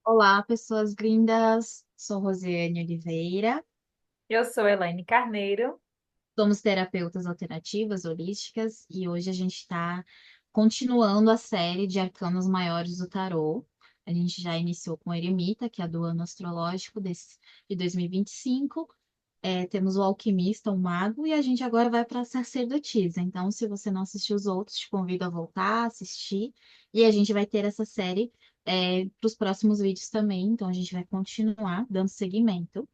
Olá, pessoas lindas. Sou Rosiane Oliveira. Eu sou Elaine Carneiro. Somos terapeutas alternativas, holísticas, e hoje a gente está continuando a série de arcanos maiores do tarô. A gente já iniciou com o Eremita, que é do ano astrológico de 2025. Temos o Alquimista, o Mago, e a gente agora vai para a Sacerdotisa. Então, se você não assistiu os outros, te convido a voltar a assistir. E a gente vai ter essa série para os próximos vídeos também. Então, a gente vai continuar dando seguimento.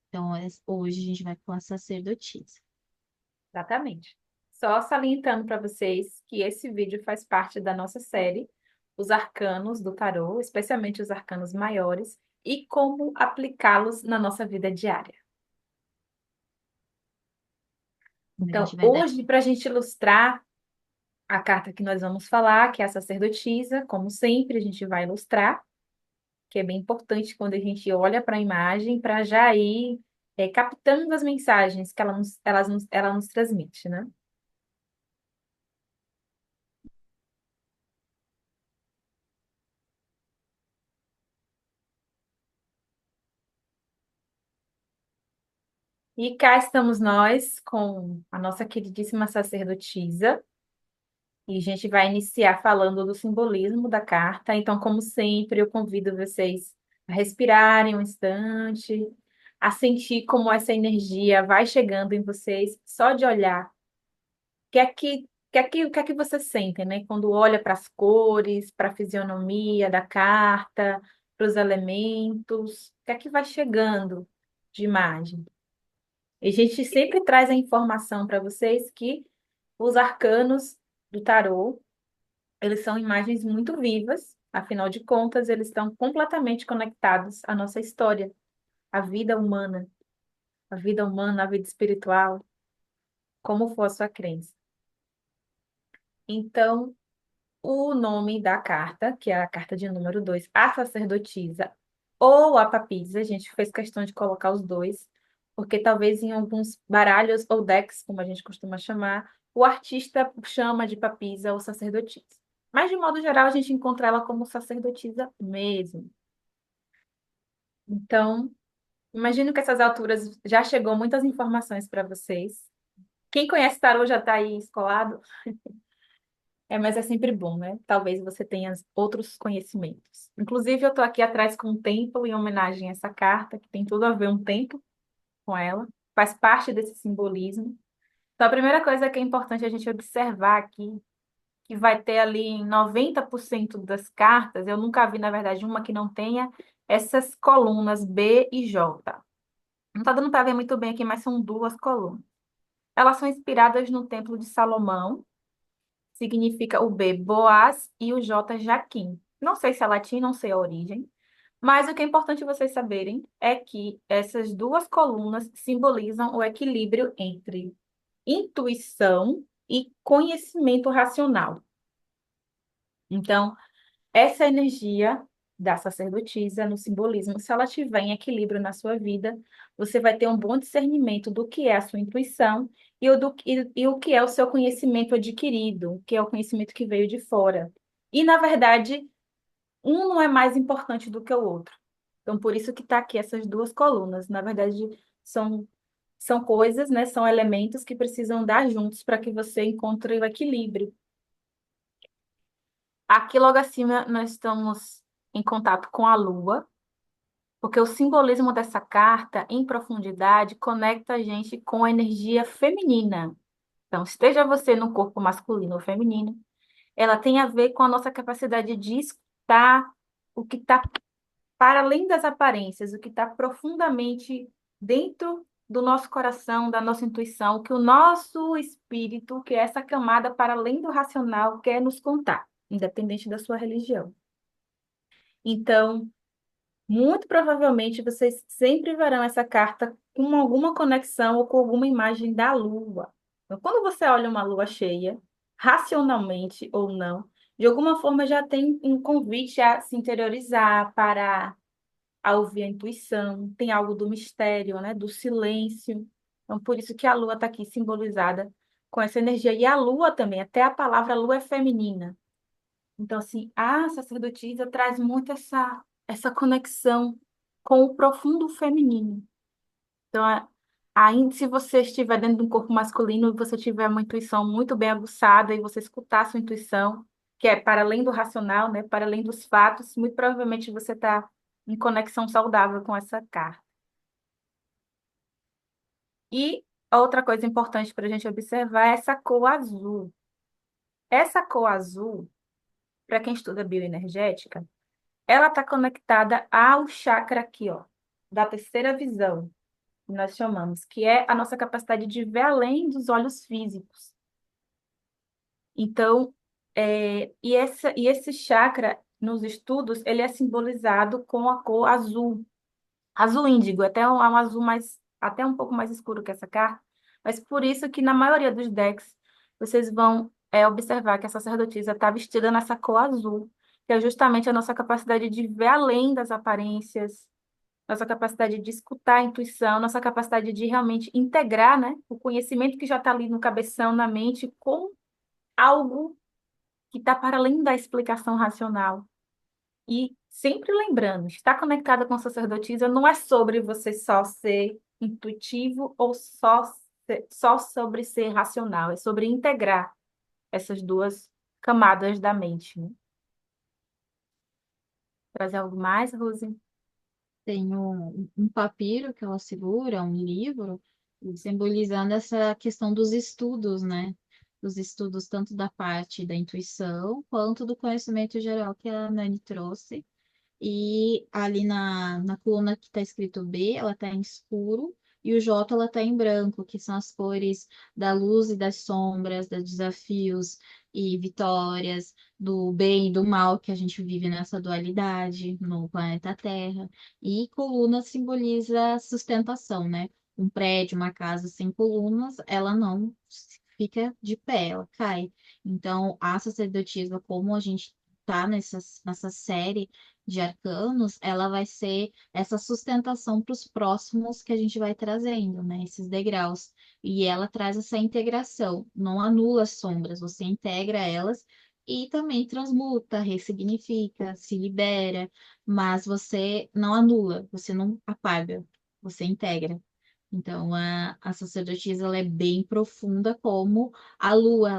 Então, hoje a gente vai com a Sacerdotisa. Exatamente. Só salientando para vocês que esse vídeo faz parte da nossa série, Os Arcanos do Tarô, especialmente os arcanos maiores, e como aplicá-los na nossa vida diária. A gente Então, vai dar. hoje, para a gente ilustrar a carta que nós vamos falar, que é a sacerdotisa, como sempre, a gente vai ilustrar, que é bem importante quando a gente olha para a imagem, para já ir captando as mensagens que ela nos transmite, né? E cá estamos nós com a nossa queridíssima sacerdotisa. E a gente vai iniciar falando do simbolismo da carta. Então, como sempre, eu convido vocês a respirarem um instante, a sentir como essa energia vai chegando em vocês, só de olhar. O que é que você sente, né? Quando olha para as cores, para a fisionomia da carta, para os elementos, o que é que vai chegando de imagem? E a gente sempre traz a informação para vocês que os arcanos do tarô, eles são imagens muito vivas, afinal de contas, eles estão completamente conectados à nossa história, à vida humana, à vida espiritual, como for a sua crença. Então, o nome da carta, que é a carta de número 2, a sacerdotisa ou a papisa, a gente fez questão de colocar os dois, porque talvez em alguns baralhos ou decks, como a gente costuma chamar, o artista chama de papisa ou sacerdotisa. Mas, de modo geral, a gente encontra ela como sacerdotisa mesmo. Então, imagino que essas alturas já chegou muitas informações para vocês. Quem conhece tarô já está aí escolado. Mas é sempre bom, né? Talvez você tenha outros conhecimentos. Inclusive, eu estou aqui atrás com um templo em homenagem a essa carta, que tem tudo a ver um templo com ela, faz parte desse simbolismo. Então, a primeira coisa que é importante a gente observar aqui, que vai ter ali em 90% das cartas, eu nunca vi, na verdade, uma que não tenha essas colunas B e J. Não está dando para ver muito bem aqui, mas são duas colunas. Elas são inspiradas no Templo de Salomão, significa o B, Boaz, e o J, Jaquim. Não sei se é latim, não sei a origem, mas o que é importante vocês saberem é que essas duas colunas simbolizam o equilíbrio entre intuição e conhecimento racional. Então, essa energia da sacerdotisa no simbolismo, se ela estiver em equilíbrio na sua vida, você vai ter um bom discernimento do que é a sua intuição e o que é o seu conhecimento adquirido, que é o conhecimento que veio de fora. E, na verdade, um não é mais importante do que o outro. Então, por isso que está aqui essas duas colunas. Na verdade, são, são coisas, né? São elementos que precisam dar juntos para que você encontre o equilíbrio. Aqui logo acima nós estamos em contato com a Lua, porque o simbolismo dessa carta, em profundidade, conecta a gente com a energia feminina. Então, esteja você no corpo masculino ou feminino, ela tem a ver com a nossa capacidade de escutar o que está para além das aparências, o que está profundamente dentro do nosso coração, da nossa intuição, o que o nosso espírito, que é essa camada para além do racional, quer nos contar, independente da sua religião. Então, muito provavelmente vocês sempre verão essa carta com alguma conexão ou com alguma imagem da lua. Então, quando você olha uma lua cheia, racionalmente ou não, de alguma forma já tem um convite a se interiorizar, para a ouvir a intuição, tem algo do mistério, né, do silêncio. Então, por isso que a lua está aqui simbolizada com essa energia. E a lua também, até a palavra lua é feminina. Então, assim, a sacerdotisa traz muito essa. essa conexão com o profundo feminino. Então, ainda se você estiver dentro de um corpo masculino e você tiver uma intuição muito bem aguçada e você escutar a sua intuição, que é para além do racional, né, para além dos fatos, muito provavelmente você está em conexão saudável com essa carta. E outra coisa importante para a gente observar é essa cor azul. Essa cor azul, para quem estuda bioenergética, ela está conectada ao chakra aqui, ó, da terceira visão, que nós chamamos, que é a nossa capacidade de ver além dos olhos físicos. Então, e esse chakra, nos estudos, ele é simbolizado com a cor azul, azul índigo, até um azul mais, até um pouco mais escuro que essa carta, mas por isso que na maioria dos decks, vocês vão observar que a sacerdotisa está vestida nessa cor azul, que é justamente a nossa capacidade de ver além das aparências, nossa capacidade de escutar a intuição, nossa capacidade de realmente integrar, né, o conhecimento que já está ali no cabeção, na mente, com algo que está para além da explicação racional. E sempre lembrando, estar conectada com a sacerdotisa não é sobre você só ser intuitivo ou só sobre ser racional, é sobre integrar essas duas camadas da mente, né? Trazer algo mais, Rose? Tem um papiro que ela segura, um livro, simbolizando essa questão dos estudos, né? Dos estudos tanto da parte da intuição quanto do conhecimento geral que a Nani trouxe. E ali na coluna que está escrito B, ela está em escuro, e o J ela está em branco, que são as cores da luz e das sombras, dos desafios e vitórias, do bem e do mal que a gente vive nessa dualidade no planeta Terra. E coluna simboliza sustentação, né? Um prédio, uma casa sem colunas, ela não fica de pé, ela cai. Então, a sacerdotisa, como a gente tá nessa série de arcanos, ela vai ser essa sustentação para os próximos que a gente vai trazendo, né? Esses degraus. E ela traz essa integração, não anula as sombras, você integra elas e também transmuta, ressignifica, se libera, mas você não anula, você não apaga, você integra. Então, a sacerdotisa ela é bem profunda como a lua,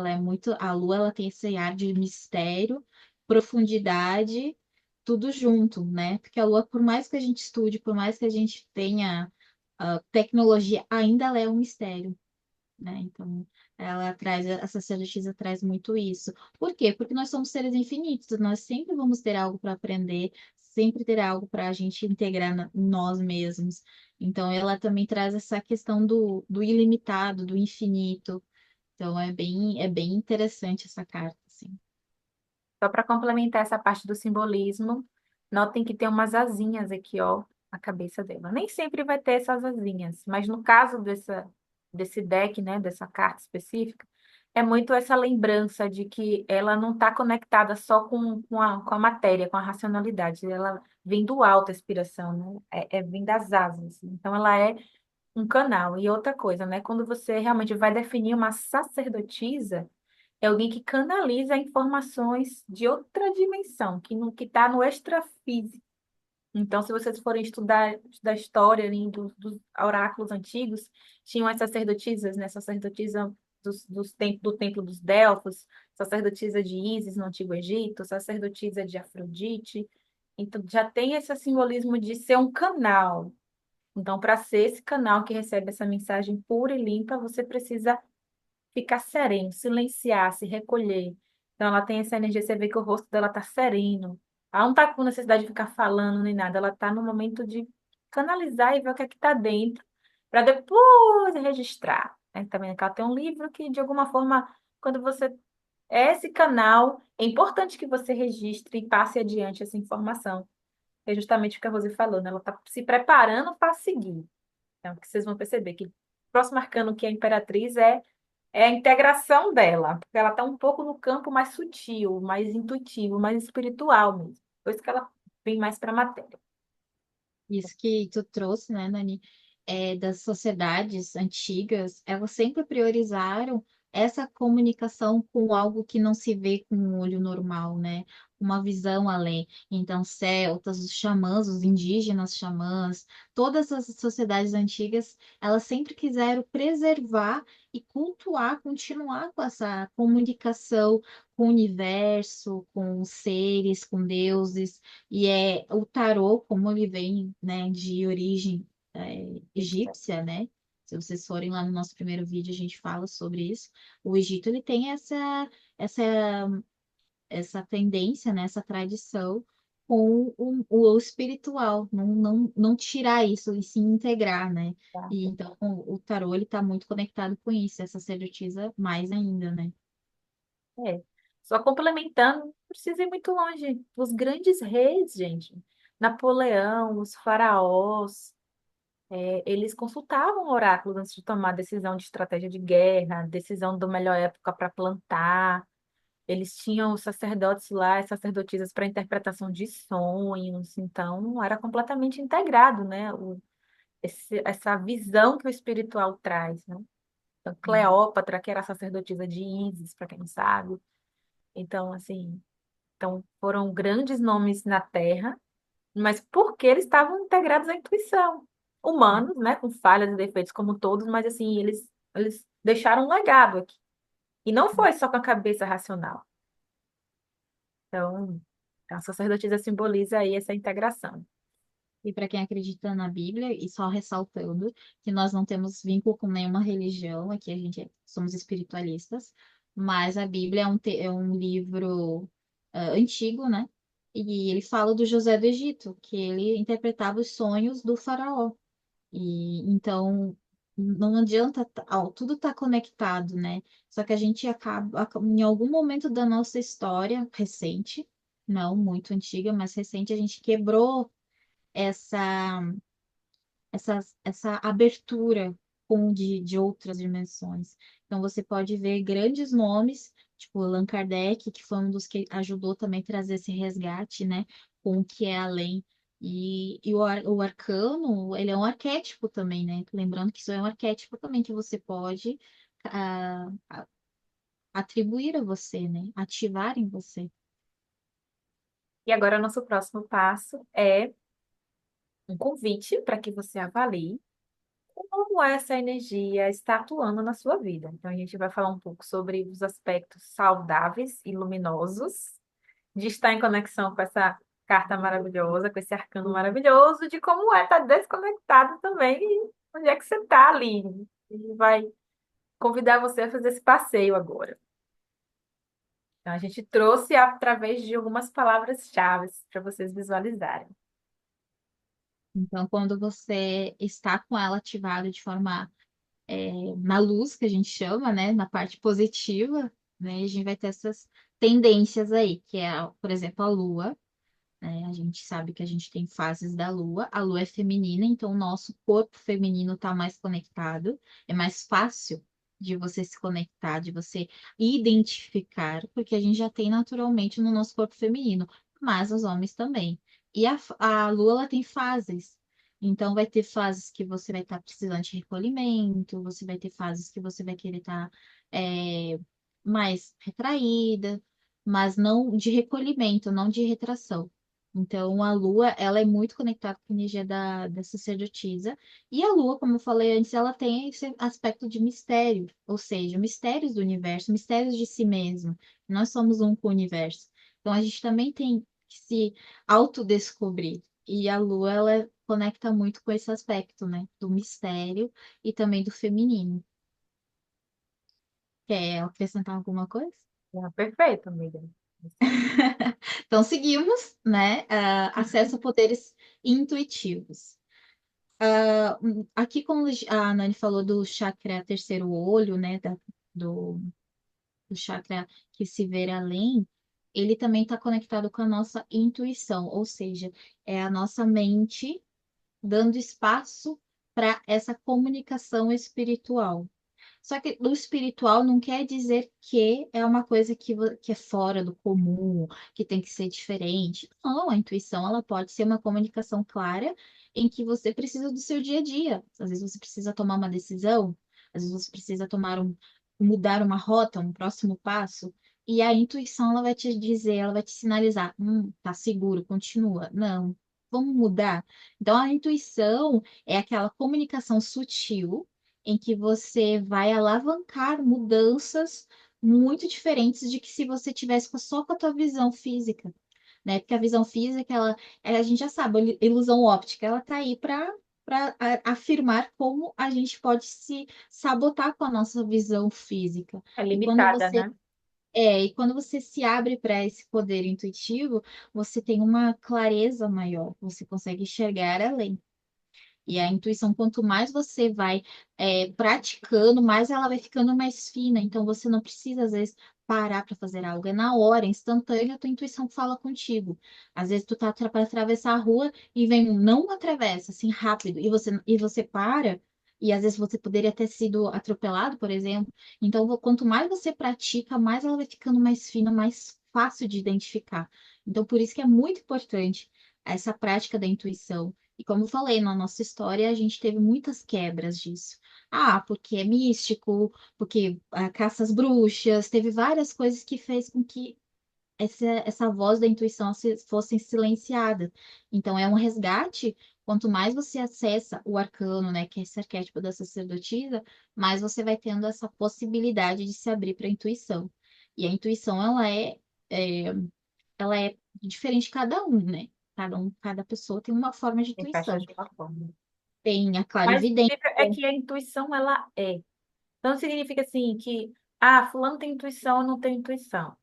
a lua ela tem esse ar de mistério, profundidade, tudo junto, né? Porque a lua, por mais que a gente estude, por mais que a gente tenha tecnologia, ainda ela é um mistério, né? Então, ela traz, a sacerdotisa traz muito isso. Por quê? Porque nós somos seres infinitos, nós sempre vamos ter algo para aprender, sempre ter algo para a gente integrar nós mesmos. Então, ela também traz essa questão do ilimitado, do infinito. Então, é bem interessante essa carta, assim. Só para complementar essa parte do simbolismo, notem que tem umas asinhas aqui, ó, na cabeça dela. Nem sempre vai ter essas asinhas, mas no caso desse deck, né, dessa carta específica, é muito essa lembrança de que ela não está conectada só com a matéria, com a racionalidade. Ela vem do alto, a inspiração, né? Vem das asas. Então, ela é um canal. E outra coisa, né? Quando você realmente vai definir uma sacerdotisa, é alguém que canaliza informações de outra dimensão, que está no extrafísico. Então, se vocês forem estudar história ali, dos oráculos antigos, tinham as sacerdotisas, né? Sacerdotisa do templo dos Delfos, sacerdotisa de Ísis no Antigo Egito, sacerdotisa de Afrodite. Então, já tem esse simbolismo de ser um canal. Então, para ser esse canal que recebe essa mensagem pura e limpa, você precisa ficar sereno, silenciar, se recolher. Então, ela tem essa energia, você vê que o rosto dela está sereno. Ela não está com necessidade de ficar falando nem nada, ela está no momento de canalizar e ver o que é que está dentro, para depois registrar. Né? Também ela tem um livro que, de alguma forma, quando você é esse canal, é importante que você registre e passe adiante essa informação. É justamente o que a Rose falou, né? Ela está se preparando para seguir. Então, que vocês vão perceber que o próximo arcano que é a Imperatriz é a integração dela, porque ela está um pouco no campo mais sutil, mais intuitivo, mais espiritual mesmo. Por isso que ela vem mais para a matéria. Isso que tu trouxe, né, Nani, das sociedades antigas, elas sempre priorizaram essa comunicação com algo que não se vê com o olho normal, né? Uma visão além. Então, celtas, os xamãs, os indígenas xamãs, todas as sociedades antigas, elas sempre quiseram preservar e cultuar, continuar com essa comunicação com o universo, com os seres, com deuses. E é o tarô, como ele vem, né, de origem egípcia, né? Se vocês forem lá no nosso primeiro vídeo, a gente fala sobre isso. O Egito ele tem essa, essa tendência, né, essa tradição com o espiritual, não tirar isso e se integrar, né? Tá? E então o tarô ele está muito conectado com isso, essa sacerdotisa mais ainda, né? É. Só complementando, não precisa ir muito longe. Os grandes reis, gente, Napoleão, os faraós, eles consultavam oráculos antes de tomar decisão de estratégia de guerra, decisão da melhor época para plantar. Eles tinham os sacerdotes lá, as sacerdotisas para interpretação de sonhos. Então, era completamente integrado, né? Essa visão que o espiritual traz, né? Então, Cleópatra, que era a sacerdotisa de Ísis, para quem não sabe. Então, assim, então foram grandes nomes na Terra, mas porque eles estavam integrados à intuição. Humanos, né, com falhas e defeitos como todos, mas assim, eles deixaram um legado aqui. E não foi só com a cabeça racional. Então, a sacerdotisa simboliza aí essa integração. E para quem acredita na Bíblia, e só ressaltando que nós não temos vínculo com nenhuma religião, aqui a gente somos espiritualistas, mas a Bíblia é um livro antigo, né? E ele fala do José do Egito, que ele interpretava os sonhos do faraó. E então não adianta, tudo está conectado, né? Só que a gente em algum momento da nossa história recente, não muito antiga, mas recente, a gente quebrou essa, essa abertura com de outras dimensões. Então, você pode ver grandes nomes, tipo Allan Kardec, que foi um dos que ajudou também a trazer esse resgate, né, com o que é além. E o arcano, ele é um arquétipo também, né? Lembrando que isso é um arquétipo também que você pode atribuir a você, né? Ativar em você. E agora, nosso próximo passo é um convite para que você avalie como essa energia está atuando na sua vida. Então, a gente vai falar um pouco sobre os aspectos saudáveis e luminosos de estar em conexão com essa carta maravilhosa, com esse arcano maravilhoso, de como é estar desconectado também e onde é que você está ali. Ele vai convidar você a fazer esse passeio agora. Então, a gente trouxe através de algumas palavras-chave para vocês visualizarem. Então, quando você está com ela ativada de forma na luz, que a gente chama, né, na parte positiva, né, a gente vai ter essas tendências aí, que é, por exemplo, a lua, né, a gente sabe que a gente tem fases da lua, a lua é feminina, então o nosso corpo feminino está mais conectado, é mais fácil de você se conectar, de você identificar, porque a gente já tem naturalmente no nosso corpo feminino, mas os homens também. E a lua, ela tem fases. Então, vai ter fases que você vai estar precisando de recolhimento, você vai ter fases que você vai querer estar mais retraída, mas não de recolhimento, não de retração. Então, a Lua, ela é muito conectada com a energia da sacerdotisa. E a Lua, como eu falei antes, ela tem esse aspecto de mistério, ou seja, mistérios do universo, mistérios de si mesmo. Nós somos um com o universo. Então, a gente também tem que se autodescobrir. E a Lua, ela conecta muito com esse aspecto, né? Do mistério e também do feminino. Quer acrescentar alguma coisa? Perfeito, amiga. Então, seguimos, né? Acesso a poderes intuitivos. Aqui, como a Nani falou do chakra terceiro olho, né? Do, do chakra que se vê além, ele também está conectado com a nossa intuição, ou seja, é a nossa mente dando espaço para essa comunicação espiritual. Só que o espiritual não quer dizer que é uma coisa que é fora do comum, que tem que ser diferente. Não, a intuição ela pode ser uma comunicação clara em que você precisa do seu dia a dia. Às vezes você precisa tomar uma decisão, às vezes você precisa tomar mudar uma rota, um próximo passo, e a intuição ela vai te dizer, ela vai te sinalizar, tá seguro, continua. Não, vamos mudar. Então a intuição é aquela comunicação sutil em que você vai alavancar mudanças muito diferentes de que se você tivesse só com a tua visão física, né? Porque a visão física, a gente já sabe, a ilusão óptica, ela tá aí para afirmar como a gente pode se sabotar com a nossa visão física. É E quando limitada, você né? se abre para esse poder intuitivo, você tem uma clareza maior, você consegue enxergar além. E a intuição, quanto mais você vai praticando, mais ela vai ficando mais fina. Então, você não precisa, às vezes, parar para fazer algo. É na hora, instantânea, a tua intuição fala contigo. Às vezes, tu tá para atravessar a rua e vem um não atravessa, assim, rápido. E você para, e às vezes você poderia ter sido atropelado, por exemplo. Então, quanto mais você pratica, mais ela vai ficando mais fina, mais fácil de identificar. Então, por isso que é muito importante essa prática da intuição. E como eu falei, na nossa história, a gente teve muitas quebras disso. Ah, porque é místico, porque caça às bruxas, teve várias coisas que fez com que essa voz da intuição fosse silenciada. Então, é um resgate. Quanto mais você acessa o arcano, né, que é esse arquétipo da sacerdotisa, mais você vai tendo essa possibilidade de se abrir para a intuição. E a intuição, é, ela é diferente de cada um, né? Cada pessoa tem uma forma de Encaixa intuição. de uma forma. Tem a Mas clarividência. é que a intuição, ela é. Não significa assim que, fulano tem intuição, eu não tenho intuição.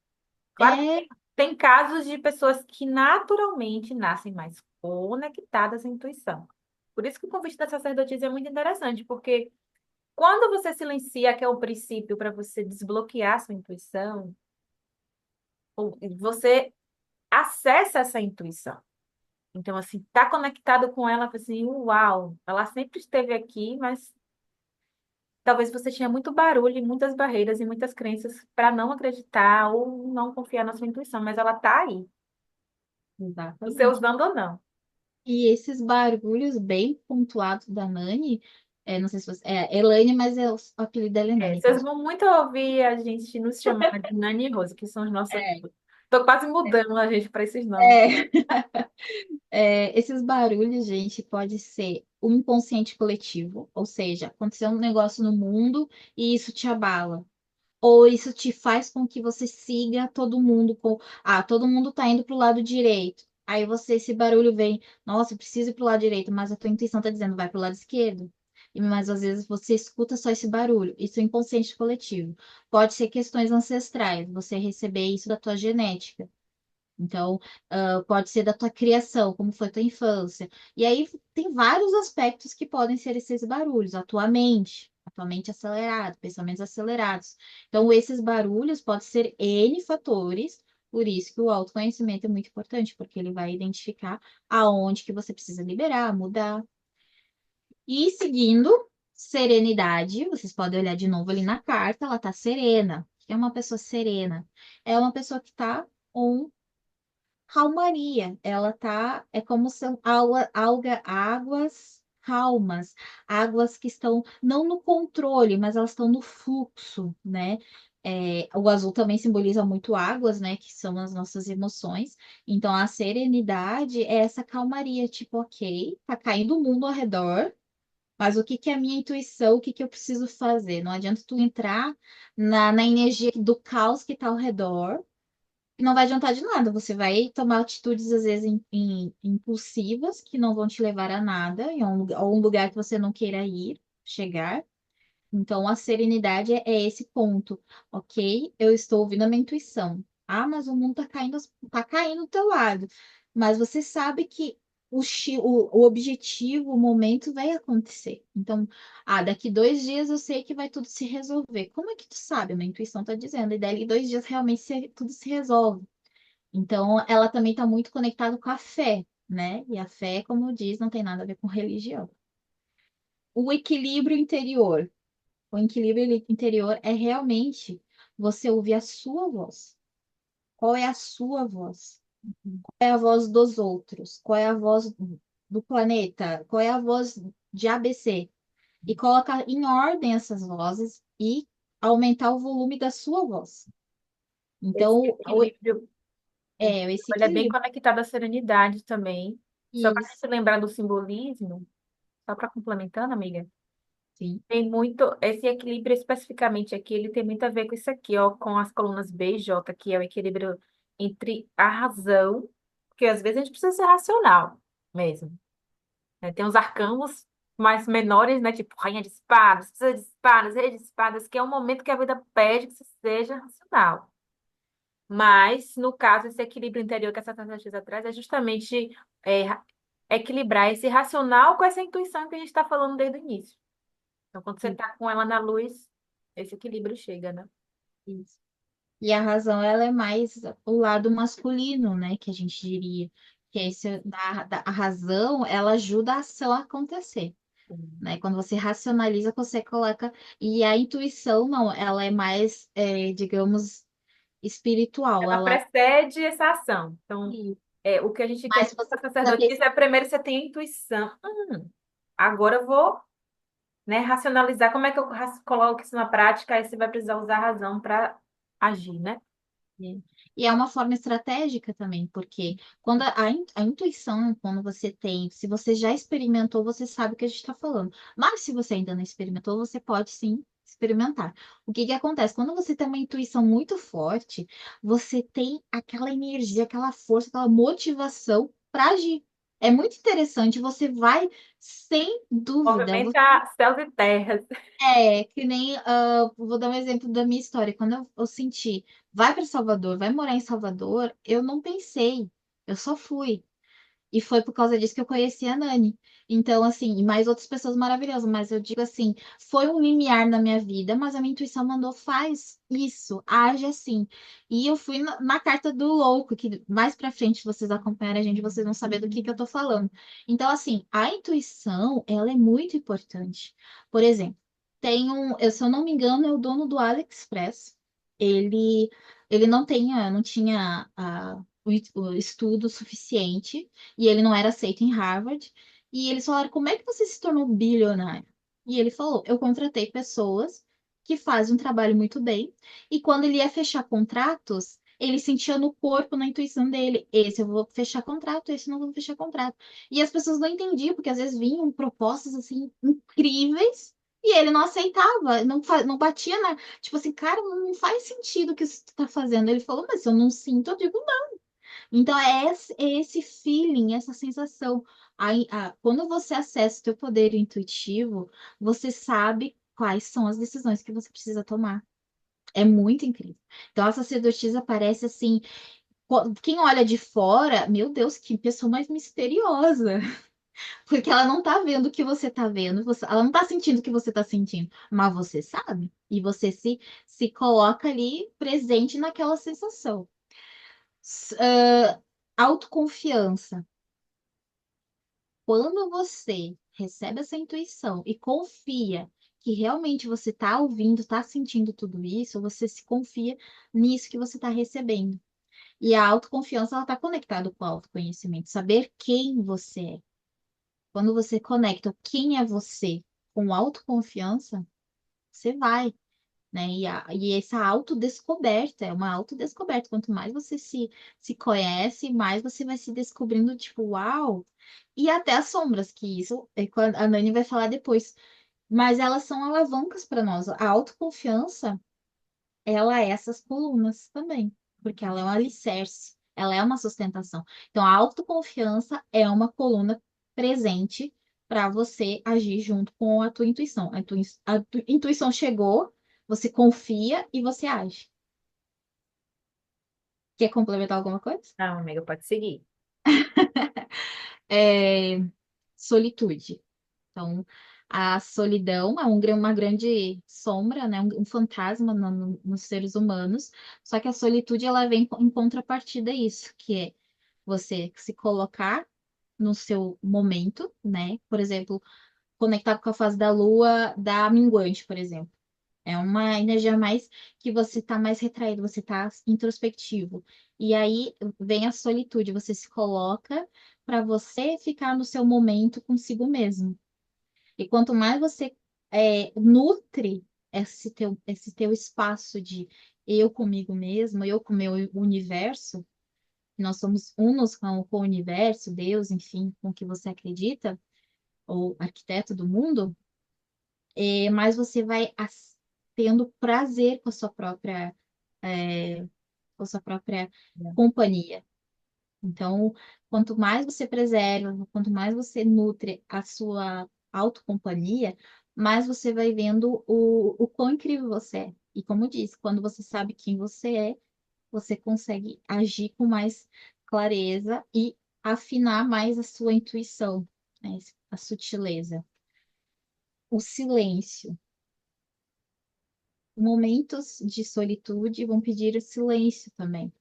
Claro que É, tem casos de pessoas que naturalmente nascem mais conectadas à intuição. Por isso que o convite da sacerdotisa é muito interessante, porque quando você silencia, que é o princípio para você desbloquear sua intuição, você acessa essa intuição. Então, assim, tá conectado com ela, assim, uau, ela sempre esteve aqui, mas talvez você tinha muito barulho, e muitas barreiras e muitas crenças para não acreditar ou não confiar na sua intuição, mas ela tá aí, você exatamente. usando ou não. E esses barulhos bem pontuados da Nani, não sei se você. É Elaine, mas o apelido dela é Nani, tá? Vocês vão muito ouvir a gente nos chamar de Nani e Rose, que são os nossos. É, Tô quase mudando a gente para esses nomes. é, esses barulhos, gente, pode ser o inconsciente coletivo, ou seja, aconteceu um negócio no mundo e isso te abala. Ou isso te faz com que você siga todo mundo todo mundo tá indo pro lado direito. Aí esse barulho vem, nossa, eu preciso ir pro lado direito, mas a tua intuição tá dizendo, vai pro lado esquerdo. Mas às vezes você escuta só esse barulho. Isso é inconsciente coletivo. Pode ser questões ancestrais, você receber isso da tua genética. Então, pode ser da tua criação, como foi a tua infância. E aí tem vários aspectos que podem ser esses barulhos, a tua mente acelerada, pensamentos acelerados. Então, esses barulhos podem ser N fatores, por isso que o autoconhecimento é muito importante, porque ele vai identificar aonde que você precisa liberar, mudar. E seguindo, serenidade, vocês podem olhar de novo ali na carta, ela tá serena. O que é uma pessoa serena? É uma pessoa que tá calmaria. É como são águas calmas, águas que estão não no controle, mas elas estão no fluxo, né? O azul também simboliza muito águas, né? Que são as nossas emoções. Então, a serenidade é essa calmaria, tipo, ok, tá caindo o mundo ao redor, mas o que que é a minha intuição, o que que eu preciso fazer? Não adianta tu entrar na energia do caos que tá ao redor, não vai adiantar de nada. Você vai tomar atitudes, às vezes, impulsivas, que não vão te levar a nada, ou um lugar que você não queira ir, chegar. Então, a serenidade é esse ponto, ok? Eu estou ouvindo a minha intuição. Ah, mas o mundo tá caindo do teu lado. Mas você sabe que o objetivo, o momento vai acontecer. Então, daqui 2 dias eu sei que vai tudo se resolver. Como é que tu sabe? A minha intuição está dizendo. E daqui 2 dias realmente tudo se resolve. Então, ela também está muito conectada com a fé, né? E a fé, como diz, não tem nada a ver com religião. O equilíbrio interior. O equilíbrio interior é realmente você ouvir a sua voz. Qual é a sua voz? Qual é a voz dos outros? Qual é a voz do planeta? Qual é a voz de ABC? E colocar em ordem essas vozes e aumentar o volume da sua voz. Esse Então, equilíbrio, esse ele é bem equilíbrio. conectado à serenidade também. Só para a gente Isso, lembrar do simbolismo, só para complementando, amiga, sim. tem muito, esse equilíbrio especificamente aqui, ele tem muito a ver com isso aqui, ó, com as colunas B e J, que é o equilíbrio entre a razão, porque às vezes a gente precisa ser racional mesmo, né? Tem os arcanos mais menores, né, tipo rainha de espadas, precisa de espadas, rei de espadas, que é um momento que a vida pede que você seja racional. Mas, no caso, esse equilíbrio interior que essa tentativa traz é justamente equilibrar esse racional com essa intuição que a gente está falando desde o início. Então, quando você Sim, está com ela na luz, esse equilíbrio chega, né? isso. E a razão, ela é mais o lado masculino, né, que a gente diria. Que é esse, a razão, ela ajuda a ação a acontecer, Sim. né? Quando você racionaliza, você coloca. E a intuição, não, ela é mais, digamos, espiritual. Ela Ela. precede essa ação. Então, o que a gente quer Mas com você a precisa ter. sacerdotisa é primeiro você tem a intuição. Agora eu vou, né, racionalizar como é que eu coloco isso na prática, aí você vai precisar usar a razão para agir, né? E é uma forma estratégica também, porque quando a intuição, quando você tem, se você já experimentou, você sabe o que a gente está falando. Mas se você ainda não experimentou, você pode sim experimentar. O que que acontece? Quando você tem uma intuição muito forte, você tem aquela energia, aquela força, aquela motivação para agir. É muito interessante, você vai sem dúvida. Movimenta céus e terras. Que nem, vou dar um exemplo da minha história. Quando eu senti, vai para Salvador, vai morar em Salvador, eu não pensei, eu só fui. E foi por causa disso que eu conheci a Nani. Então, assim, e mais outras pessoas maravilhosas, mas eu digo assim, foi um limiar na minha vida, mas a minha intuição mandou, faz isso, age assim. E eu fui na carta do louco, que mais pra frente, se vocês acompanharem a gente, vocês vão saber do que eu tô falando. Então, assim, a intuição, ela é muito importante. Por exemplo, se eu não me engano, é o dono do AliExpress. Ele, ele não tinha o estudo suficiente e ele não era aceito em Harvard. E eles falaram: como é que você se tornou bilionário? E ele falou: eu contratei pessoas que fazem um trabalho muito bem. E quando ele ia fechar contratos, ele sentia no corpo, na intuição dele: esse eu vou fechar contrato, esse eu não vou fechar contrato. E as pessoas não entendiam, porque às vezes vinham propostas assim incríveis. E ele não aceitava, não batia na. Tipo assim, cara, não faz sentido o que você está fazendo. Ele falou, mas se eu não sinto, eu digo então, é esse feeling, essa sensação. Aí, quando você acessa o teu poder intuitivo, você sabe quais são as decisões que você precisa tomar. É muito incrível. Então, a sacerdotisa parece assim, quem olha de fora, meu Deus, que pessoa mais misteriosa. Porque ela não tá vendo o que você tá vendo, ela não tá sentindo o que você tá sentindo, mas você sabe. E você se coloca ali presente naquela sensação. Autoconfiança. Quando você recebe essa intuição e confia que realmente você está ouvindo, está sentindo tudo isso, você se confia nisso que você está recebendo. E a autoconfiança, ela está conectada com o autoconhecimento, saber quem você é. Quando você conecta o quem é você com autoconfiança, você vai, né? E essa autodescoberta é uma autodescoberta. Quanto mais você se conhece, mais você vai se descobrindo, tipo, uau! E até as sombras, que isso é quando a Nani vai falar depois. Mas elas são alavancas para nós. A autoconfiança, ela é essas colunas também, porque ela é um alicerce, ela é uma sustentação. Então, a autoconfiança é uma coluna presente para você agir junto com a tua intuição. A tua intuição chegou, você confia e você age. Quer complementar alguma coisa? Não, amiga, pode seguir. É, solitude. Então, a solidão é uma grande sombra, né? Um fantasma nos seres humanos. Só que a solitude ela vem em contrapartida a isso, que é você se colocar no seu momento, né? Por exemplo, conectado com a fase da lua da minguante, por exemplo. É uma energia mais que você está mais retraído, você está introspectivo. E aí vem a solitude, você se coloca para você ficar no seu momento consigo mesmo. E quanto mais você nutre esse teu espaço de eu comigo mesmo, eu com o meu universo, nós somos unos com o universo, Deus, enfim, com o que você acredita, ou arquiteto do mundo, mais você vai tendo prazer é, com a sua própria companhia. Então, quanto mais você preserva, quanto mais você nutre a sua autocompanhia, mais você vai vendo o quão incrível você é. E como eu disse, quando você sabe quem você é, você consegue agir com mais clareza e afinar mais a sua intuição, né? A sutileza. O silêncio. Momentos de solitude vão pedir o silêncio também.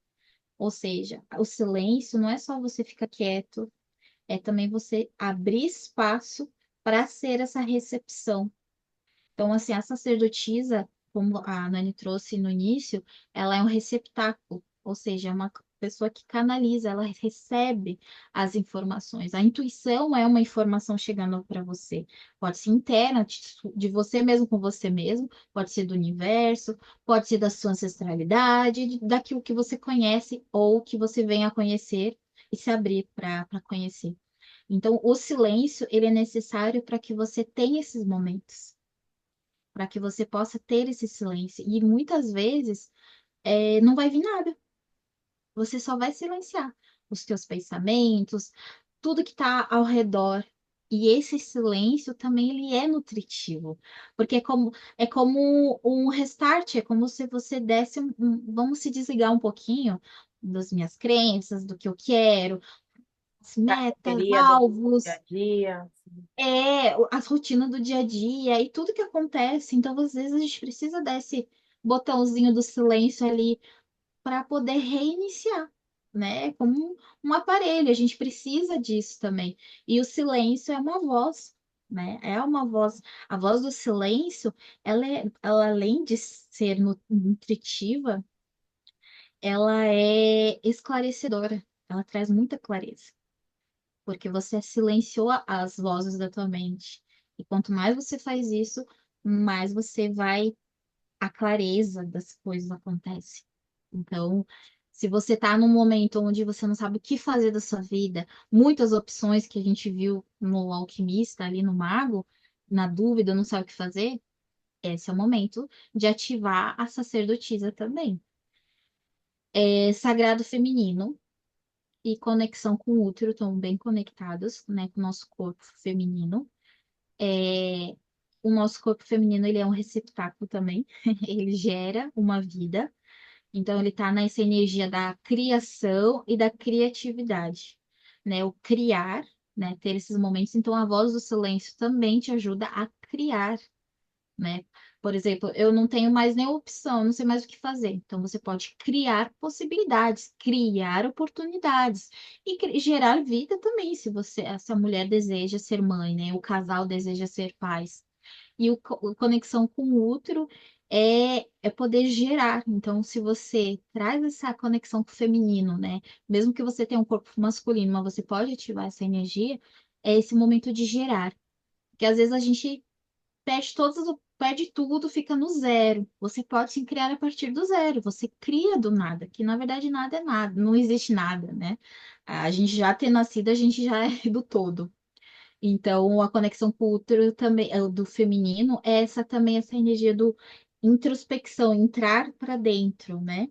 Ou seja, o silêncio não é só você ficar quieto, é também você abrir espaço para ser essa recepção. Então, assim, a sacerdotisa, como a Nani trouxe no início, ela é um receptáculo, ou seja, é uma pessoa que canaliza, ela recebe as informações. A intuição é uma informação chegando para você. Pode ser interna, de você mesmo com você mesmo, pode ser do universo, pode ser da sua ancestralidade, daquilo que você conhece ou que você venha a conhecer e se abrir para conhecer. Então, o silêncio, ele é necessário para que você tenha esses momentos, para que você possa ter esse silêncio. E muitas vezes não vai vir nada. Você só vai silenciar os teus pensamentos, tudo que está ao redor. E esse silêncio também ele é nutritivo, porque é como um restart, é como se você desse vamos se desligar um pouquinho das minhas crenças, do que eu quero, as Da metas, correria do dia a alvos, dia. Assim. as rotinas do dia a dia e tudo que acontece. Então, às vezes, a gente precisa desse botãozinho do silêncio ali para poder reiniciar, né? Como um aparelho, a gente precisa disso também. E o silêncio é uma voz, né? É uma voz. A voz do silêncio, ela além de ser nutritiva, ela é esclarecedora. Ela traz muita clareza porque você silenciou as vozes da tua mente. E quanto mais você faz isso, mais você vai, a clareza das coisas acontece. Então, se você está num momento onde você não sabe o que fazer da sua vida, muitas opções que a gente viu no alquimista, ali no mago, na dúvida, não sabe o que fazer, esse é o momento de ativar a sacerdotisa também. Sagrado feminino e conexão com o útero estão bem conectados, né, com o nosso corpo feminino. É, o nosso corpo feminino, ele é um receptáculo também, ele gera uma vida, então ele está nessa energia da criação e da criatividade, né? O criar, né? Ter esses momentos, então a voz do silêncio também te ajuda a criar, né? Por exemplo, eu não tenho mais nenhuma opção, não sei mais o que fazer. Então, você pode criar possibilidades, criar oportunidades e gerar vida também, se a mulher deseja ser mãe, né? O casal deseja ser pais. E o conexão com o útero é poder gerar. Então, se você traz essa conexão com o feminino, né? Mesmo que você tenha um corpo masculino, mas você pode ativar essa energia, é esse momento de gerar. Porque às vezes a gente perde tudo, fica no zero. Você pode sim criar a partir do zero. Você cria do nada, que na verdade nada é nada, não existe nada, né? A gente já ter nascido, a gente já é do todo. Então, a conexão com o útero também, do feminino, é essa também, essa energia do introspecção, entrar para dentro, né?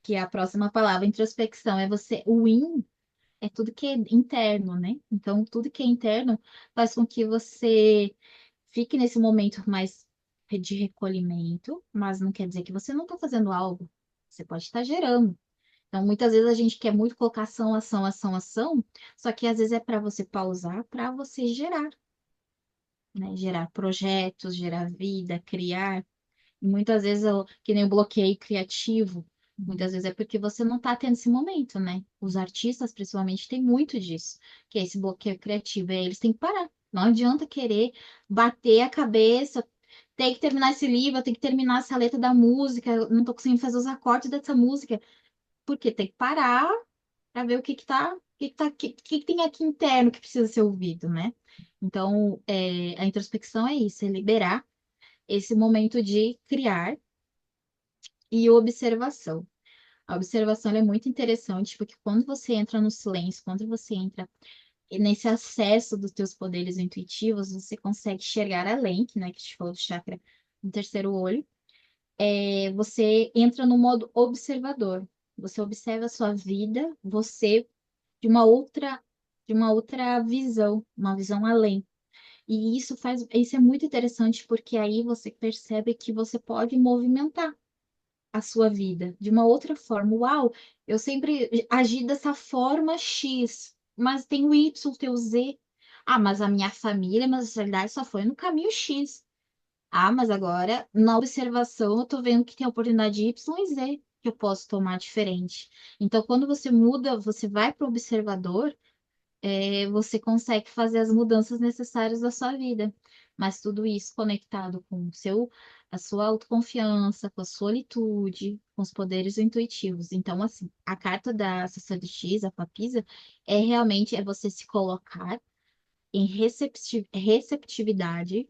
Que é a próxima palavra, introspecção, é você, o in é tudo que é interno, né? Então, tudo que é interno faz com que você fique nesse momento mais de recolhimento, mas não quer dizer que você não está fazendo algo. Você pode estar gerando. Então, muitas vezes a gente quer muito colocar ação, ação, ação, ação, só que às vezes é para você pausar, para você gerar, né? Gerar projetos, gerar vida, criar. E muitas vezes, que nem o bloqueio criativo, muitas vezes é porque você não está tendo esse momento, né? Os artistas, principalmente, têm muito disso, que é esse bloqueio criativo. E aí eles têm que parar. Não adianta querer bater a cabeça, tem que terminar esse livro, tem que terminar essa letra da música, eu não tô conseguindo fazer os acordes dessa música, porque tem que parar para ver o que tem aqui interno que precisa ser ouvido, né? Então, a introspecção é isso, é liberar esse momento de criar e observação. A observação ela é muito interessante, porque quando você entra no silêncio, quando você entra nesse acesso dos teus poderes intuitivos, você consegue enxergar além, que, né, que a gente falou do chakra no terceiro olho, você entra no modo observador. Você observa a sua vida, você de uma outra visão, uma visão além. E isso é muito interessante porque aí você percebe que você pode movimentar a sua vida de uma outra forma. Uau, eu sempre agi dessa forma X, mas tem o Y, tem o Z. Ah, mas a minha família, mas na realidade só foi no caminho X. Ah, mas agora, na observação, eu tô vendo que tem a oportunidade Y e Z que eu posso tomar diferente. Então, quando você muda, você vai para o observador, você consegue fazer as mudanças necessárias da sua vida. Mas tudo isso conectado com a sua autoconfiança, com a solitude, com os poderes intuitivos. Então, assim, a carta da sacerdotisa, a papisa, realmente você se colocar em receptividade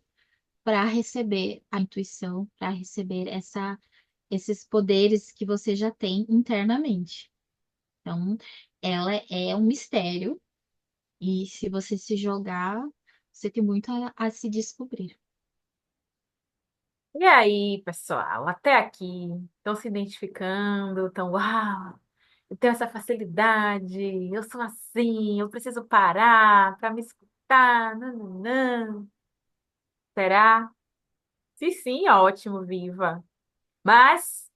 para receber a intuição, para receber esses poderes que você já tem internamente. Então, ela é um mistério, e se você se jogar, você tem muito a se descobrir. E aí, pessoal, até aqui, estão se identificando, estão, uau, eu tenho essa facilidade, eu sou assim, eu preciso parar para me escutar, nananã. Será? Se sim, ótimo, viva. Mas,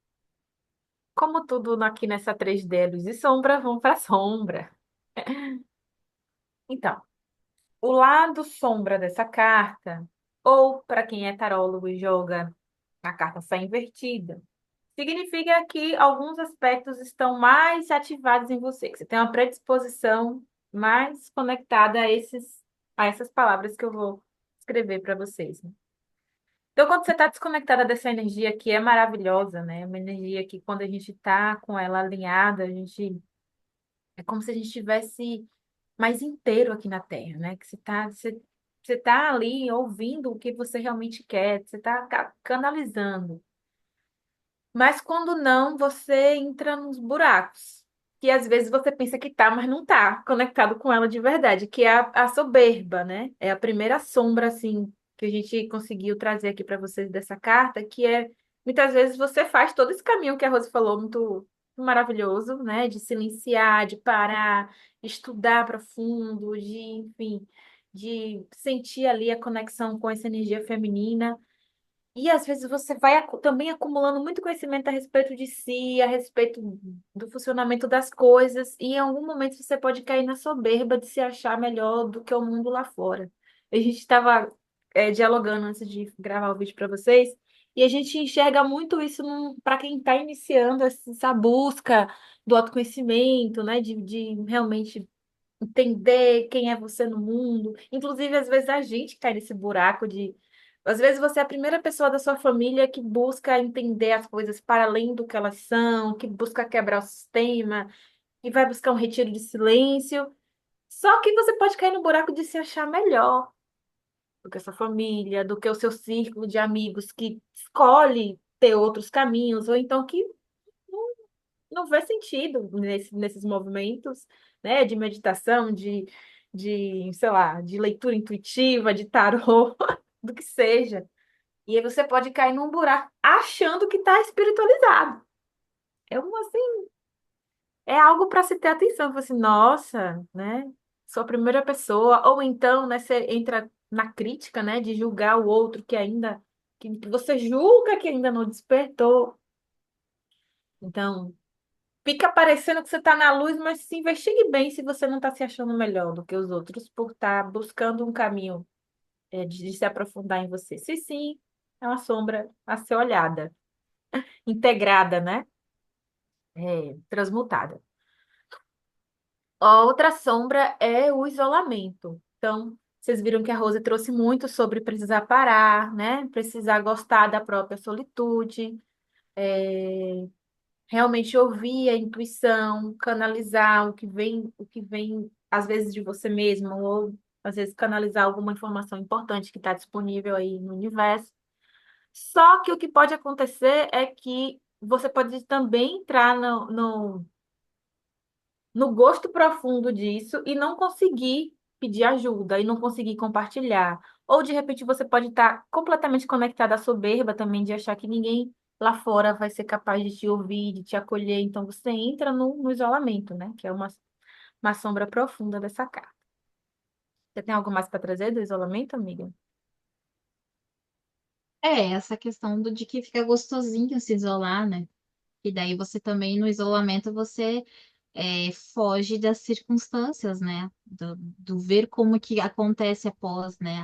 como tudo aqui nessa 3D, luz e sombra, vamos para sombra. Então, o lado sombra dessa carta, ou para quem é tarólogo e joga, a carta sai invertida. Significa que alguns aspectos estão mais ativados em você, que você tem uma predisposição mais conectada a essas palavras que eu vou escrever para vocês, né? Então, quando você está desconectada dessa energia que é maravilhosa, né? Uma energia que quando a gente está com ela alinhada, a gente é como se a gente estivesse mais inteiro aqui na Terra, né? Que você tá ali ouvindo o que você realmente quer, você está canalizando. Mas quando não, você entra nos buracos. Que às vezes você pensa que tá, mas não tá conectado com ela de verdade, que é a soberba, né? É a primeira sombra, assim, que a gente conseguiu trazer aqui para vocês dessa carta, que é muitas vezes você faz todo esse caminho que a Rose falou, muito maravilhoso, né? De silenciar, de parar, estudar profundo, de, enfim, de sentir ali a conexão com essa energia feminina. E às vezes você vai também acumulando muito conhecimento a respeito de si, a respeito do funcionamento das coisas, e em algum momento você pode cair na soberba de se achar melhor do que o mundo lá fora. A gente estava dialogando antes de gravar o vídeo para vocês, e a gente enxerga muito isso para quem está iniciando essa busca do autoconhecimento, né? De realmente entender quem é você no mundo. Inclusive, às vezes a gente cai nesse buraco de. Às vezes você é a primeira pessoa da sua família que busca entender as coisas para além do que elas são, que busca quebrar o sistema, que vai buscar um retiro de silêncio. Só que você pode cair no buraco de se achar melhor do que a sua família, do que o seu círculo de amigos que escolhe ter outros caminhos, ou então que não vê sentido nesses movimentos, né, de meditação, sei lá, de leitura intuitiva, de tarô, do que seja. E aí você pode cair num buraco achando que está espiritualizado. Assim, é algo para se ter atenção. Você assim, nossa, né? Sou a primeira pessoa. Ou então, né, você entra na crítica, né, de julgar o outro que você julga que ainda não despertou. Então, fica parecendo que você está na luz, mas se investigue bem se você não está se achando melhor do que os outros por estar buscando um caminho de se aprofundar em você. Se sim, é uma sombra a ser olhada, integrada, né? Transmutada. A outra sombra é o isolamento. Então, vocês viram que a Rose trouxe muito sobre precisar parar, né? Precisar gostar da própria solitude, realmente ouvir a intuição, canalizar o que vem às vezes de você mesmo, ou às vezes canalizar alguma informação importante que está disponível aí no universo. Só que o que pode acontecer é que você pode também entrar no gosto profundo disso e não conseguir pedir ajuda e não conseguir compartilhar. Ou de repente você pode estar completamente conectada à soberba também, de achar que ninguém lá fora vai ser capaz de te ouvir, de te acolher. Então você entra no isolamento, né? Que é uma sombra profunda dessa carta. Você tem algo mais para trazer do isolamento, amiga? É, essa questão de que fica gostosinho se isolar, né? E daí você também, no isolamento, você foge das circunstâncias, né? Do ver como que acontece após, né?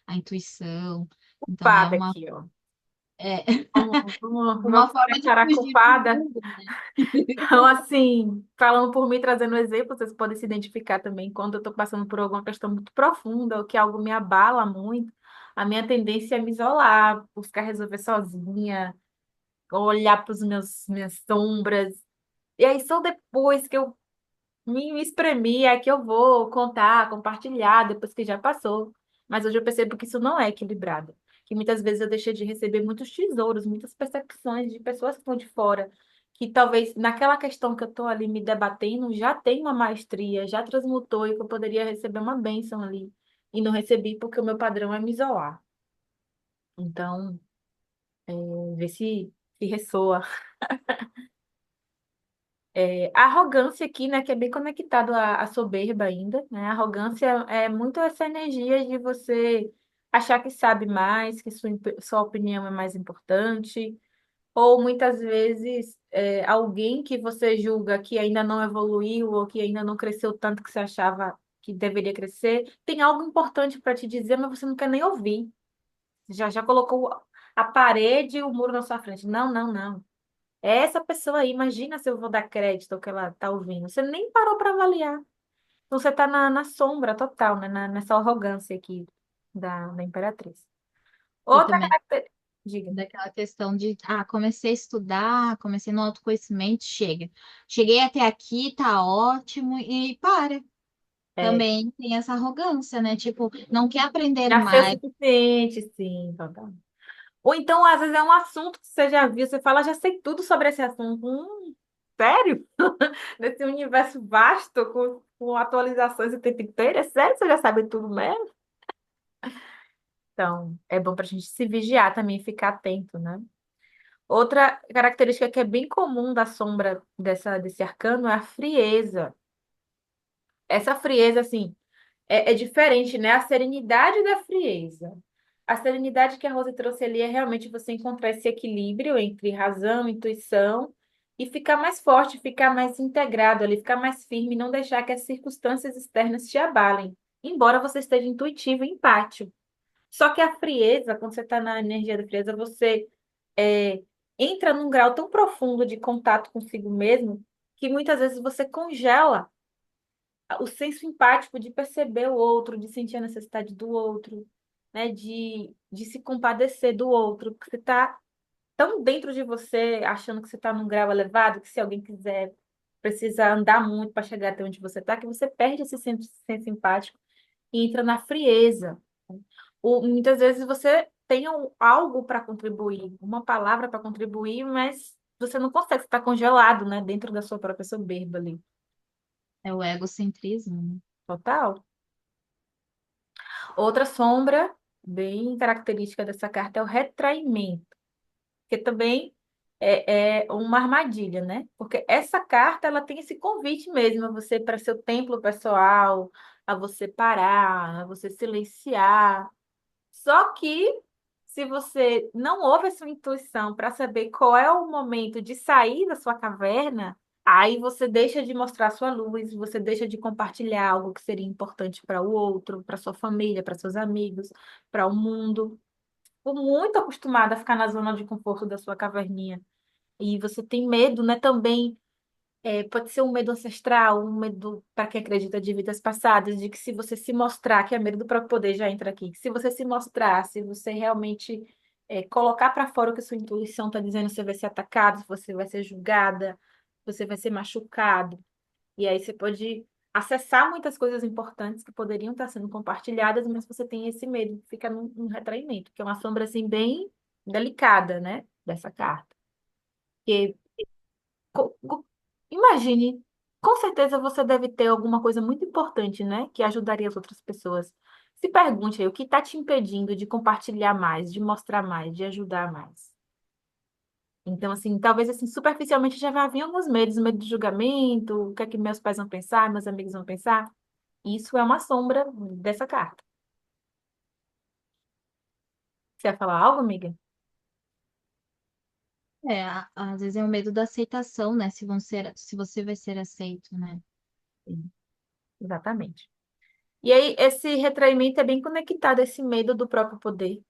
A intuição. Então, Culpada aqui, ó. é Vamos uma forma de declarar fugir do culpada. mundo, né? Então, assim, falando por mim, trazendo um exemplo, vocês podem se identificar também quando eu estou passando por alguma questão muito profunda ou que algo me abala muito. A minha tendência é me isolar, buscar resolver sozinha, olhar para os minhas sombras. E aí, só depois que eu me espremi, é que eu vou contar, compartilhar, depois que já passou. Mas hoje eu percebo que isso não é equilibrado. Que muitas vezes eu deixei de receber muitos tesouros, muitas percepções de pessoas que estão de fora, que talvez naquela questão que eu estou ali me debatendo, já tem uma maestria, já transmutou e que eu poderia receber uma bênção ali. E não recebi porque o meu padrão é me isolar. Então, ver se ressoa. A arrogância aqui, né, que é bem conectado à soberba ainda, né? A arrogância é muito essa energia de você achar que sabe mais, que sua opinião é mais importante, ou muitas vezes alguém que você julga que ainda não evoluiu ou que ainda não cresceu tanto que você achava que deveria crescer, tem algo importante para te dizer, mas você não quer nem ouvir. Já colocou a parede e o muro na sua frente. Não, não, não. É essa pessoa aí, imagina se eu vou dar crédito ao que ela está ouvindo. Você nem parou para avaliar. Então você está na sombra total, né? Nessa arrogância aqui da Imperatriz. E Outra também característica. Diga. daquela questão de, comecei a estudar, comecei no autoconhecimento, chega. Cheguei até aqui, tá ótimo, e para. É, Também tem essa arrogância, né? Tipo, não quer aprender já sei o mais. suficiente, sim. Total. Ou então, às vezes, é um assunto que você já viu, você fala, já sei tudo sobre esse assunto. Sério? Nesse universo vasto, com atualizações o tempo inteiro? É sério? Você já sabe tudo mesmo? Então, é bom para a gente se vigiar também e ficar atento, né? Outra característica que é bem comum da sombra desse arcano é a frieza. Essa frieza, assim, é diferente, né? A serenidade da frieza. A serenidade que a Rose trouxe ali é realmente você encontrar esse equilíbrio entre razão, intuição e ficar mais forte, ficar mais integrado ali, ficar mais firme, não deixar que as circunstâncias externas te abalem, embora você esteja intuitivo e empático. Só que a frieza, quando você está na energia da frieza, você é, entra num grau tão profundo de contato consigo mesmo que muitas vezes você congela o senso empático de perceber o outro, de sentir a necessidade do outro, né? De se compadecer do outro, porque você está tão dentro de você, achando que você está num grau elevado, que se alguém quiser, precisa andar muito para chegar até onde você está, que você perde esse senso empático e entra na frieza. Muitas vezes você tem algo para contribuir, uma palavra para contribuir, mas você não consegue, você está congelado, né, dentro da sua própria soberba ali. É o egocentrismo, né? Total. Outra sombra bem característica dessa carta é o retraimento, que também é uma armadilha, né? Porque essa carta ela tem esse convite mesmo a você para seu templo pessoal, a você parar, a você silenciar. Só que se você não ouve a sua intuição para saber qual é o momento de sair da sua caverna, aí você deixa de mostrar sua luz, você deixa de compartilhar algo que seria importante para o outro, para sua família, para seus amigos, para o mundo. Estou muito acostumada a ficar na zona de conforto da sua caverninha. E você tem medo, né, também pode ser um medo ancestral, um medo para quem acredita de vidas passadas, de que se você se mostrar, que é medo do próprio poder já entra aqui, que se você se mostrar, se você realmente colocar para fora o que sua intuição está dizendo, você vai ser atacado, você vai ser julgada, você vai ser machucado. E aí você pode acessar muitas coisas importantes que poderiam estar sendo compartilhadas, mas você tem esse medo, fica num retraimento, que é uma sombra assim bem delicada, né, dessa carta. Porque, imagine, com certeza você deve ter alguma coisa muito importante, né, que ajudaria as outras pessoas. Se pergunte aí, o que está te impedindo de compartilhar mais, de mostrar mais, de ajudar mais? Então, assim, talvez assim, superficialmente já vai vir alguns medos, medo de julgamento, o que é que meus pais vão pensar, meus amigos vão pensar. Isso é uma sombra dessa carta. Você vai falar algo, amiga? Às vezes é o medo da aceitação, né? Se você vai ser aceito, né? Sim, exatamente. E aí, esse retraimento é bem conectado a esse medo do próprio poder.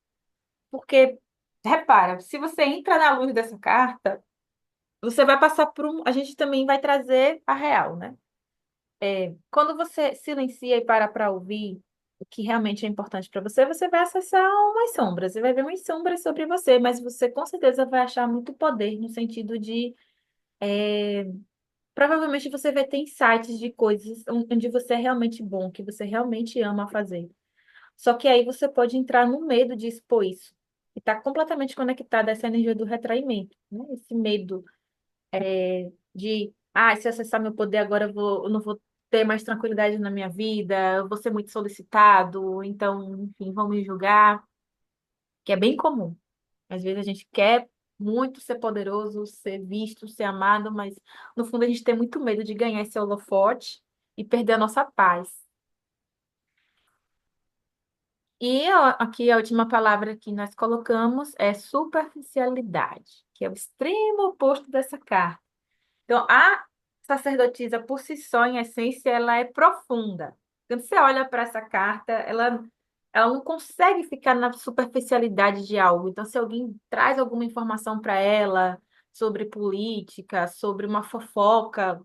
Porque, repara, se você entra na luz dessa carta, você vai passar por um. A gente também vai trazer a real, né? Quando você silencia e para ouvir o que realmente é importante para você, você vai acessar umas sombras. Você vai ver umas sombras sobre você, mas você com certeza vai achar muito poder no sentido de. Provavelmente você vai ter insights de coisas onde você é realmente bom, que você realmente ama fazer. Só que aí você pode entrar no medo de expor isso. E está completamente conectada a essa energia do retraimento, né? Esse medo de, se eu acessar meu poder agora eu não vou ter mais tranquilidade na minha vida, eu vou ser muito solicitado, então, enfim, vão me julgar, que é bem comum. Às vezes a gente quer muito ser poderoso, ser visto, ser amado, mas no fundo a gente tem muito medo de ganhar esse holofote e perder a nossa paz. E aqui a última palavra que nós colocamos é superficialidade, que é o extremo oposto dessa carta. Então, a sacerdotisa, por si só, em essência, ela é profunda. Quando você olha para essa carta, ela não consegue ficar na superficialidade de algo. Então, se alguém traz alguma informação para ela sobre política, sobre uma fofoca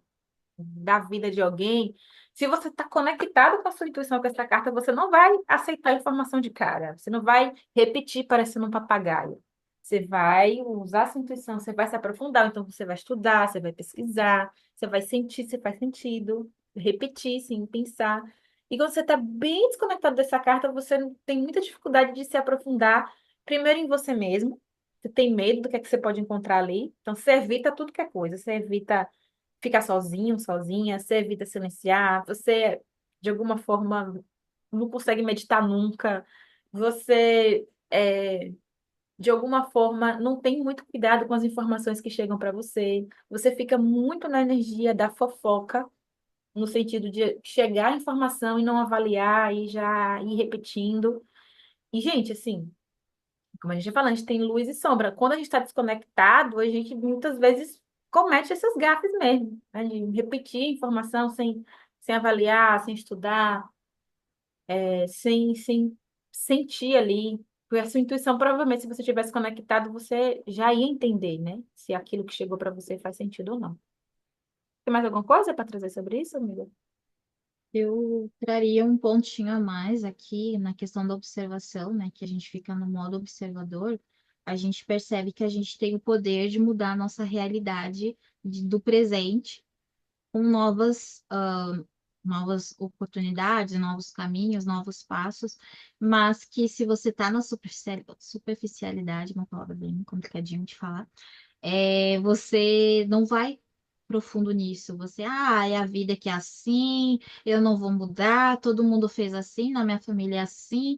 da vida de alguém, se você está conectado com a sua intuição com essa carta, você não vai aceitar a informação de cara. Você não vai repetir parecendo um papagaio. Você vai usar a sua intuição, você vai se aprofundar, então você vai estudar, você vai pesquisar, você vai sentir se faz sentido, repetir, sim, pensar. E quando você está bem desconectado dessa carta, você tem muita dificuldade de se aprofundar, primeiro em você mesmo. Você tem medo do que você pode encontrar ali. Então, você evita tudo que é coisa. Você evita ficar sozinho, sozinha, você evita silenciar, você, de alguma forma, não consegue meditar nunca, você, de alguma forma, não tem muito cuidado com as informações que chegam para você, você fica muito na energia da fofoca, no sentido de chegar a informação e não avaliar e já ir repetindo. E, gente, assim, como a gente já falou, a gente tem luz e sombra. Quando a gente está desconectado, a gente muitas vezes comete essas gafes mesmo, né? De repetir informação sem avaliar, sem estudar, sem sentir ali. Porque a sua intuição, provavelmente, se você tivesse conectado, você já ia entender, né? Se aquilo que chegou para você faz sentido ou não. Tem mais alguma coisa para trazer sobre isso, amiga? Eu traria um pontinho a mais aqui na questão da observação, né? Que a gente fica no modo observador, a gente percebe que a gente tem o poder de mudar a nossa realidade do presente com novas oportunidades, novos caminhos, novos passos, mas que se você está na superficialidade, uma palavra bem complicadinha de falar, você não vai profundo nisso. Você, é a vida que é assim, eu não vou mudar, todo mundo fez assim, na minha família é assim,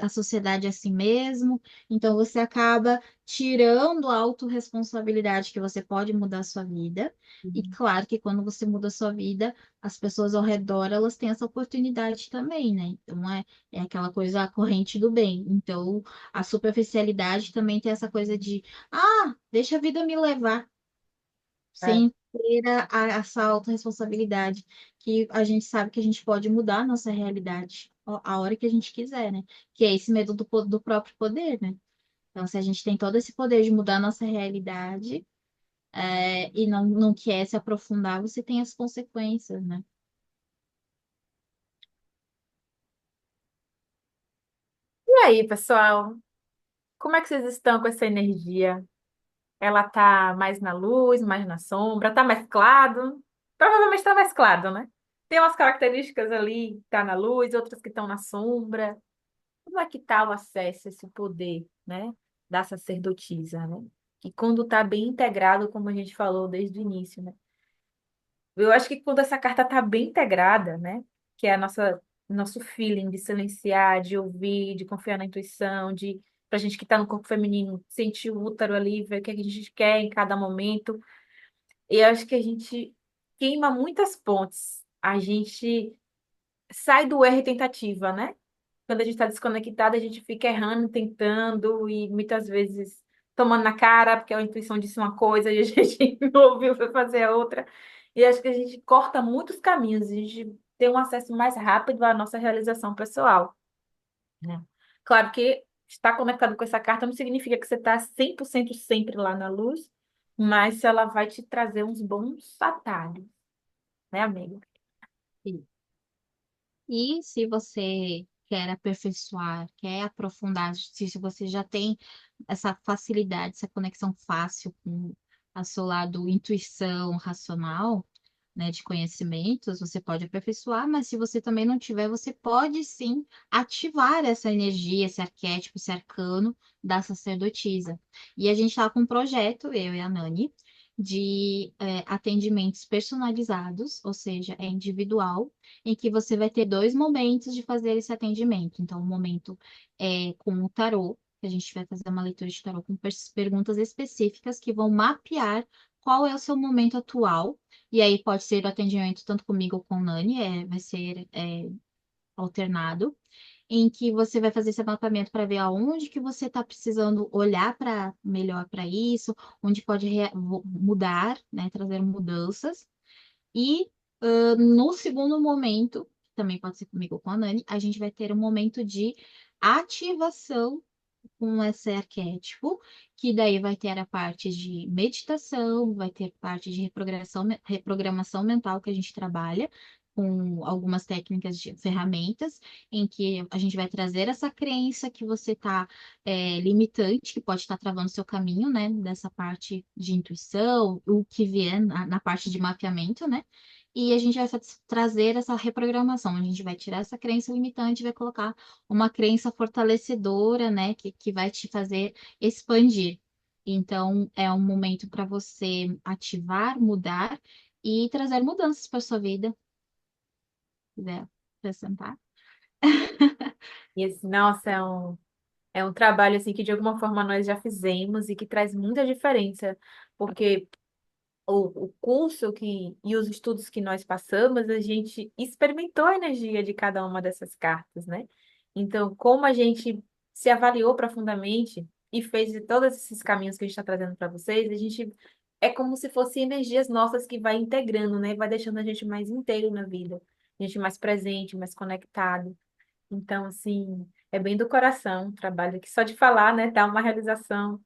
a sociedade é assim mesmo. Então você acaba tirando a autorresponsabilidade que você pode mudar a sua vida. E claro que quando você muda a sua vida, as pessoas ao redor, elas têm essa oportunidade também, né? Então é aquela coisa, a corrente do bem. Então a superficialidade também tem essa coisa de deixa a vida me levar, É. sem ter essa autorresponsabilidade, que a gente sabe que a gente pode mudar a nossa realidade a hora que a gente quiser, né? Que é esse medo do próprio poder, né? Então, se a gente tem todo esse poder de mudar a nossa realidade, e não quer se aprofundar, você tem as consequências, né? E aí, pessoal, como é que vocês estão com essa energia? Ela tá mais na luz, mais na sombra, tá mesclado? Provavelmente tá mesclado, né? Tem umas características ali que tá na luz, outras que estão na sombra. Como é que tá o acesso a esse poder, né? da sacerdotisa, né? Que quando está bem integrado, como a gente falou desde o início, né? Eu acho que quando essa carta está bem integrada, né? Que é a nosso feeling de silenciar, de ouvir, de confiar na intuição, de pra gente que está no corpo feminino sentir o útero ali, ver o que a gente quer em cada momento. E eu acho que a gente queima muitas pontes. A gente sai do erro e tentativa, né? Quando a gente está desconectado, a gente fica errando, tentando e muitas vezes tomando na cara, porque a intuição disse uma coisa e a gente não ouviu, foi fazer a outra. E acho que a gente corta muitos caminhos, a gente tem um acesso mais rápido à nossa realização pessoal, né? Claro que estar conectado com essa carta não significa que você está 100% sempre lá na luz, mas ela vai te trazer uns bons atalhos, né, amiga? E se você quer aperfeiçoar, quer aprofundar, se você já tem essa facilidade, essa conexão fácil com a seu lado intuição racional, né, de conhecimentos, você pode aperfeiçoar, mas se você também não tiver, você pode sim ativar essa energia, esse arquétipo, esse arcano da sacerdotisa. E a gente está com um projeto, eu e a Nani, de atendimentos personalizados, ou seja, é individual em que você vai ter dois momentos de fazer esse atendimento. Então, um momento é com o tarô, que a gente vai fazer uma leitura de tarô com perguntas específicas que vão mapear qual é o seu momento atual. E aí pode ser o atendimento tanto comigo ou com o Nani, vai ser alternado, em que você vai fazer esse mapeamento para ver aonde que você está precisando olhar para melhor para isso, onde pode mudar, né, trazer mudanças. E no segundo momento, que também pode ser comigo ou com a Nani, a gente vai ter um momento de ativação com esse arquétipo, que daí vai ter a parte de meditação, vai ter parte de reprogramação mental que a gente trabalha com algumas técnicas de ferramentas, em que a gente vai trazer essa crença que você está limitante, que pode estar travando seu caminho, né? Dessa parte de intuição, o que vier na parte de mapeamento, né? E a gente vai trazer essa reprogramação, a gente vai tirar essa crença limitante e vai colocar uma crença fortalecedora, né, que vai te fazer expandir. Então, é um momento para você ativar, mudar e trazer mudanças para sua vida. Se quiser acrescentar. E esse, nossa, é um trabalho assim que de alguma forma nós já fizemos e que traz muita diferença, porque o curso e os estudos que nós passamos, a gente experimentou a energia de cada uma dessas cartas, né? Então, como a gente se avaliou profundamente e fez de todos esses caminhos que a gente está trazendo para vocês, a gente é como se fossem energias nossas que vai integrando, né? Vai deixando a gente mais inteiro na vida, a gente mais presente, mais conectado. Então, assim, é bem do coração o trabalho que só de falar, né, dá uma realização.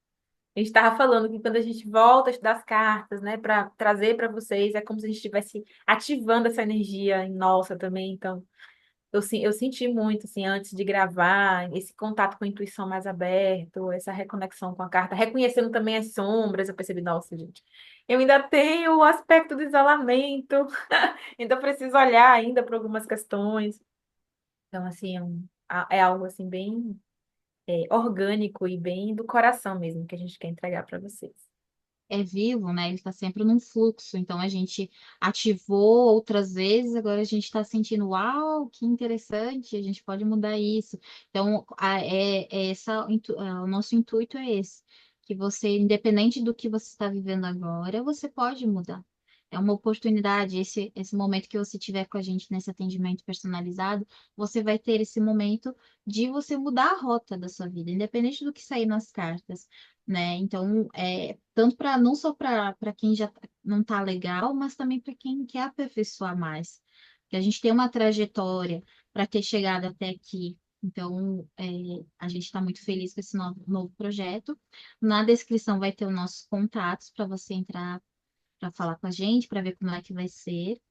A gente estava falando que quando a gente volta a estudar as cartas, né, para trazer para vocês, é como se a gente estivesse ativando essa energia em nossa também. Então, eu senti muito, assim, antes de gravar, esse contato com a intuição mais aberto, essa reconexão com a carta, reconhecendo também as sombras. Eu percebi, nossa, gente, eu ainda tenho o aspecto do isolamento, ainda preciso olhar ainda para algumas questões. Então, assim, é algo, assim, bem orgânico e bem do coração mesmo que a gente quer entregar para vocês. É vivo, né? Ele está sempre num fluxo. Então a gente ativou outras vezes, agora a gente está sentindo, uau, que interessante, a gente pode mudar isso. Então o nosso intuito é esse, que você, independente do que você está vivendo agora, você pode mudar. É uma oportunidade, esse momento que você tiver com a gente nesse atendimento personalizado, você vai ter esse momento de você mudar a rota da sua vida, independente do que sair nas cartas, né? Então, tanto para não só para quem já não tá legal, mas também para quem quer aperfeiçoar mais. Que a gente tem uma trajetória para ter chegado até aqui. Então, a gente está muito feliz com esse novo projeto. Na descrição vai ter os nossos contatos para você entrar para falar com a gente, para ver como é que vai ser.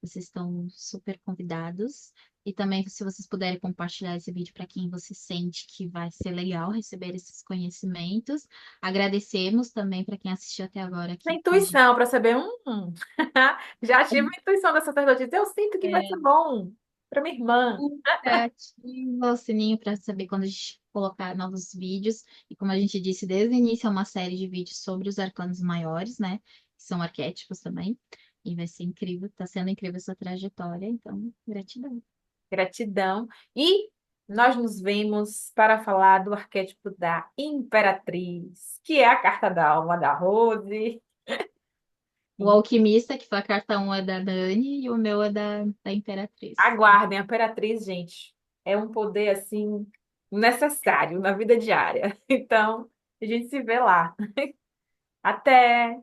Vocês estão super convidados. E também, se vocês puderem compartilhar esse vídeo para quem você sente que vai ser legal receber esses conhecimentos. Agradecemos também para quem assistiu até agora Na aqui com a gente. intuição, para saber, já tive a intuição da sacerdotisa, eu sinto que vai ser bom. para minha irmã. Ativa o sininho para saber quando a gente colocar novos vídeos. E como a gente disse desde o início, é uma série de vídeos sobre os arcanos maiores, né? Que são arquétipos também. E vai ser incrível, tá sendo incrível essa trajetória. Então, gratidão. Gratidão. E nós nos vemos para falar do arquétipo da Imperatriz, que é a carta da alma da Rose. O Alquimista, que foi a carta 1 é da Dani, e o meu é da Imperatriz. Aguardem, a Imperatriz, gente, é um poder assim necessário na vida diária. Então, a gente se vê lá. Até!